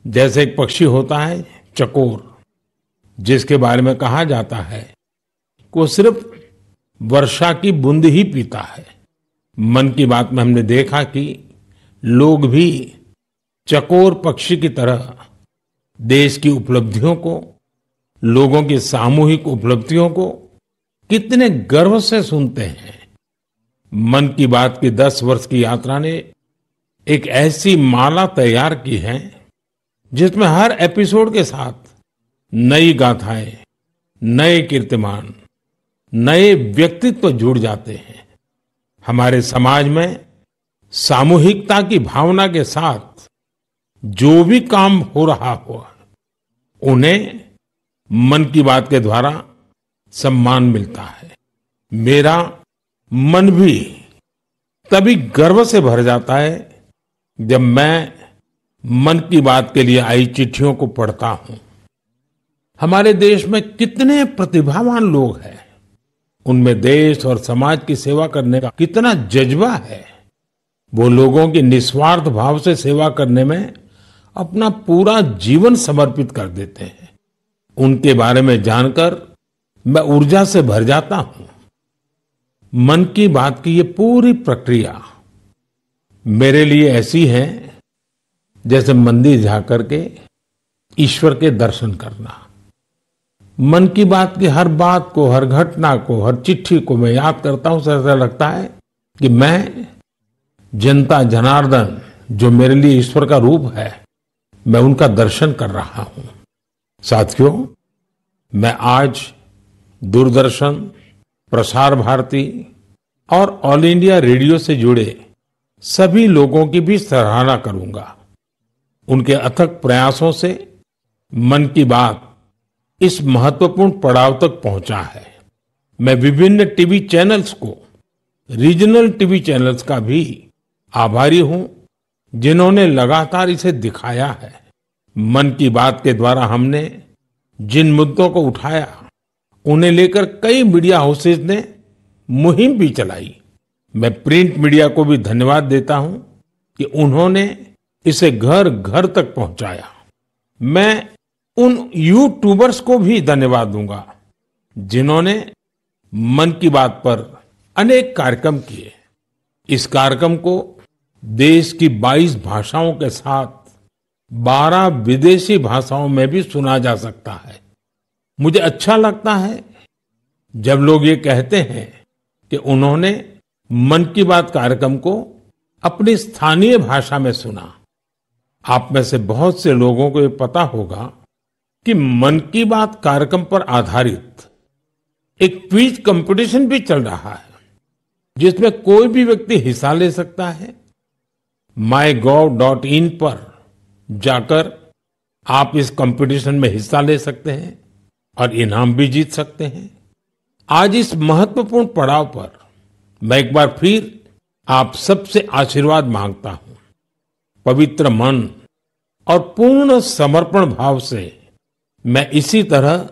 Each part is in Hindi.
जैसे एक पक्षी होता है चकोर, जिसके बारे में कहा जाता है कि वो सिर्फ वर्षा की बूंद ही पीता है। मन की बात में हमने देखा कि लोग भी चकोर पक्षी की तरह देश की उपलब्धियों को, लोगों की सामूहिक उपलब्धियों को कितने गर्व से सुनते हैं। मन की बात की 10 वर्ष की यात्रा ने एक ऐसी माला तैयार की है जिसमें हर एपिसोड के साथ नई गाथाएं, नए कीर्तिमान, नए व्यक्तित्व जुड़ जाते हैं। हमारे समाज में सामूहिकता की भावना के साथ जो भी काम हो रहा हो, उन्हें मन की बात के द्वारा सम्मान मिलता है। मेरा मन भी तभी गर्व से भर जाता है जब मैं मन की बात के लिए आई चिट्ठियों को पढ़ता हूं। हमारे देश में कितने प्रतिभावान लोग हैं, उनमें देश और समाज की सेवा करने का कितना जज्बा है। वो लोगों की निस्वार्थ भाव से सेवा करने में अपना पूरा जीवन समर्पित कर देते हैं। उनके बारे में जानकर मैं ऊर्जा से भर जाता हूं। मन की बात की ये पूरी प्रक्रिया मेरे लिए ऐसी है जैसे मंदिर जाकर के ईश्वर के दर्शन करना। मन की बात की हर बात को, हर घटना को, हर चिट्ठी को मैं याद करता हूं, ऐसा लगता है कि मैं जनता जनार्दन, जो मेरे लिए ईश्वर का रूप है, मैं उनका दर्शन कर रहा हूं। साथियों, मैं आज दूरदर्शन, प्रसार भारती और ऑल इंडिया रेडियो से जुड़े सभी लोगों की भी सराहना करूंगा। उनके अथक प्रयासों से मन की बात इस महत्वपूर्ण पड़ाव तक पहुंचा है। मैं विभिन्न टीवी चैनल्स को, रीजनल टीवी चैनल्स का भी आभारी हूं, जिन्होंने लगातार इसे दिखाया है। मन की बात के द्वारा हमने जिन मुद्दों को उठाया, उन्हें लेकर कई मीडिया हाउसेज ने मुहिम भी चलाई। मैं प्रिंट मीडिया को भी धन्यवाद देता हूं कि उन्होंने इसे घर घर तक पहुंचाया। मैं उन यूट्यूबर्स को भी धन्यवाद दूंगा जिन्होंने मन की बात पर अनेक कार्यक्रम किए। इस कार्यक्रम को देश की 22 भाषाओं के साथ 12 विदेशी भाषाओं में भी सुना जा सकता है। मुझे अच्छा लगता है जब लोग ये कहते हैं कि उन्होंने मन की बात कार्यक्रम को अपनी स्थानीय भाषा में सुना। आप में से बहुत से लोगों को ये पता होगा कि मन की बात कार्यक्रम पर आधारित एक क्विज कंपटीशन भी चल रहा है, जिसमें कोई भी व्यक्ति हिस्सा ले सकता है। mygov.in पर जाकर आप इस कंपटीशन में हिस्सा ले सकते हैं और इनाम भी जीत सकते हैं। आज इस महत्वपूर्ण पड़ाव पर मैं एक बार फिर आप सबसे आशीर्वाद मांगता हूं। पवित्र मन और पूर्ण समर्पण भाव से मैं इसी तरह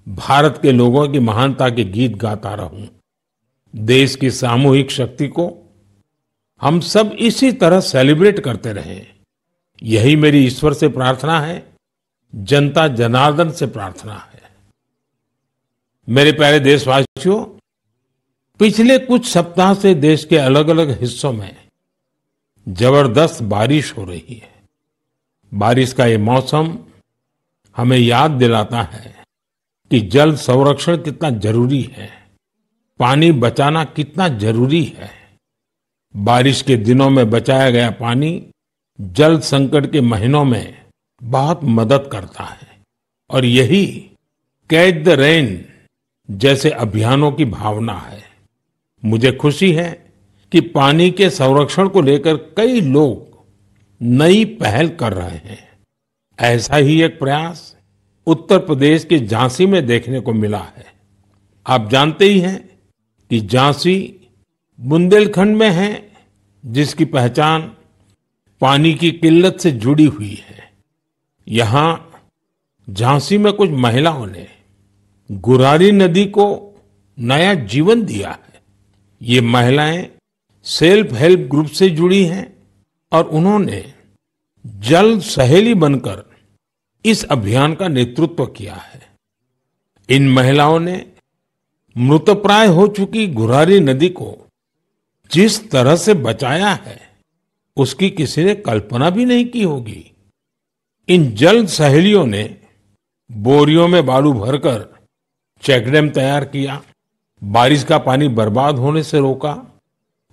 भारत के लोगों की महानता के गीत गाता रहूं। देश की सामूहिक शक्ति को हम सब इसी तरह सेलिब्रेट करते रहें, यही मेरी ईश्वर से प्रार्थना है, जनता जनार्दन से प्रार्थना है। मेरे प्यारे देशवासियों, पिछले कुछ सप्ताह से देश के अलग अलग हिस्सों में जबरदस्त बारिश हो रही है। बारिश का ये मौसम हमें याद दिलाता है कि जल संरक्षण कितना जरूरी है, पानी बचाना कितना जरूरी है। बारिश के दिनों में बचाया गया पानी जल संकट के महीनों में बहुत मदद करता है और यही कैच द रेन जैसे अभियानों की भावना है। मुझे खुशी है कि पानी के संरक्षण को लेकर कई लोग नई पहल कर रहे हैं। ऐसा ही एक प्रयास उत्तर प्रदेश के झांसी में देखने को मिला है। आप जानते ही हैं कि झांसी बुंदेलखंड में है, जिसकी पहचान पानी की किल्लत से जुड़ी हुई है। यहाँ झांसी में कुछ महिलाओं ने गुरारी नदी को नया जीवन दिया है। ये महिलाएं सेल्फ हेल्प ग्रुप से जुड़ी हैं और उन्होंने जल सहेली बनकर इस अभियान का नेतृत्व किया है। इन महिलाओं ने मृतप्राय हो चुकी घुरारी नदी को जिस तरह से बचाया है, उसकी किसी ने कल्पना भी नहीं की होगी। इन जल सहेलियों ने बोरियों में बालू भरकर चेकडैम तैयार किया, बारिश का पानी बर्बाद होने से रोका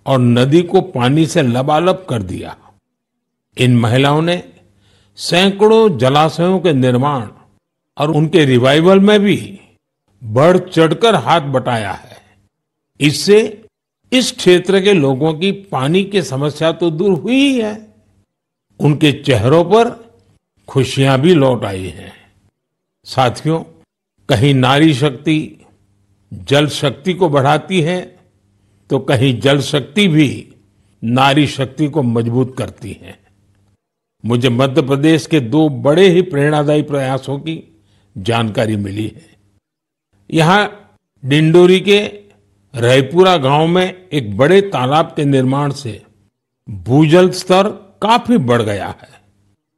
और नदी को पानी से लबालब कर दिया। इन महिलाओं ने सैकड़ों जलाशयों के निर्माण और उनके रिवाइवल में भी बढ़ चढ़कर हाथ बटाया है। इससे इस क्षेत्र के लोगों की पानी की समस्या तो दूर हुई ही है, उनके चेहरों पर खुशियां भी लौट आई हैं। साथियों, कहीं नारी शक्ति जल शक्ति को बढ़ाती है, तो कहीं जल शक्ति भी नारी शक्ति को मजबूत करती है। मुझे मध्य प्रदेश के दो बड़े ही प्रेरणादायी प्रयासों की जानकारी मिली है। यहाँ डिंडोरी के रायपुरा गांव में एक बड़े तालाब के निर्माण से भूजल स्तर काफी बढ़ गया है।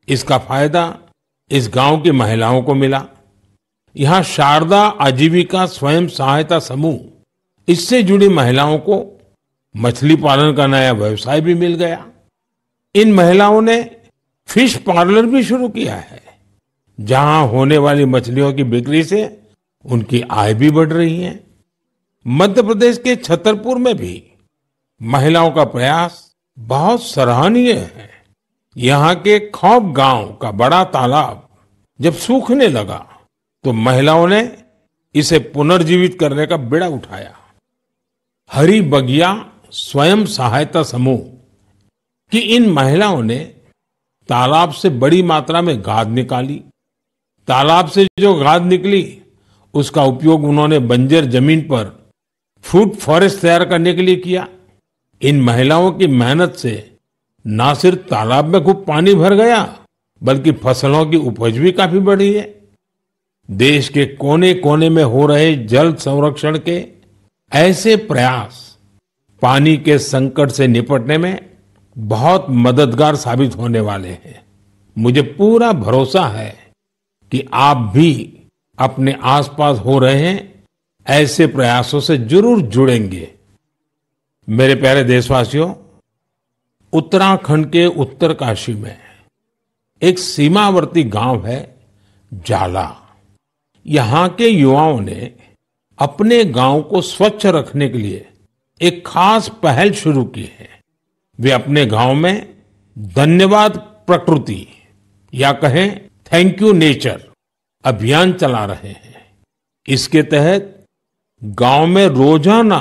इसका फायदा इस गांव की महिलाओं को मिला। यहाँ शारदा आजीविका स्वयं सहायता समूह, इससे जुड़ी महिलाओं को मछली पालन का नया व्यवसाय भी मिल गया। इन महिलाओं ने फिश पार्लर भी शुरू किया है, जहां होने वाली मछलियों की बिक्री से उनकी आय भी बढ़ रही है। मध्य प्रदेश के छतरपुर में भी महिलाओं का प्रयास बहुत सराहनीय है। यहाँ के खौब गांव का बड़ा तालाब जब सूखने लगा, तो महिलाओं ने इसे पुनर्जीवित करने का बीड़ा उठाया। हरी बगिया स्वयं सहायता समूह की इन महिलाओं ने तालाब से बड़ी मात्रा में गाद निकाली। तालाब से जो गाद निकली, उसका उपयोग उन्होंने बंजर जमीन पर फूड फॉरेस्ट तैयार करने के लिए किया। इन महिलाओं की मेहनत से न सिर्फ तालाब में खूब पानी भर गया, बल्कि फसलों की उपज भी काफी बढ़ी है। देश के कोने कोने में हो रहे जल संरक्षण के ऐसे प्रयास पानी के संकट से निपटने में बहुत मददगार साबित होने वाले हैं। मुझे पूरा भरोसा है कि आप भी अपने आसपास हो रहे हैं ऐसे प्रयासों से जरूर जुड़ेंगे। मेरे प्यारे देशवासियों, उत्तराखंड के उत्तरकाशी में एक सीमावर्ती गांव है जाला। यहाँ के युवाओं ने अपने गांव को स्वच्छ रखने के लिए एक खास पहल शुरू की है। वे अपने गांव में धन्यवाद प्रकृति या कहें थैंक यू नेचर अभियान चला रहे हैं। इसके तहत गांव में रोजाना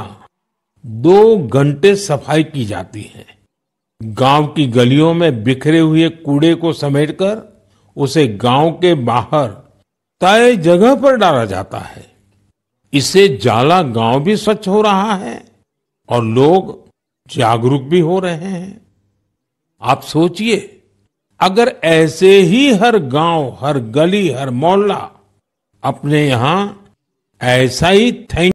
2 घंटे सफाई की जाती है। गांव की गलियों में बिखरे हुए कूड़े को समेटकर उसे गांव के बाहर तय जगह पर डाला जाता है। इससे जाला गांव भी स्वच्छ हो रहा है और लोग जागरूक भी हो रहे हैं। आप सोचिए, अगर ऐसे ही हर गांव, हर गली, हर मोहल्ला अपने यहाँ ऐसा ही थैंक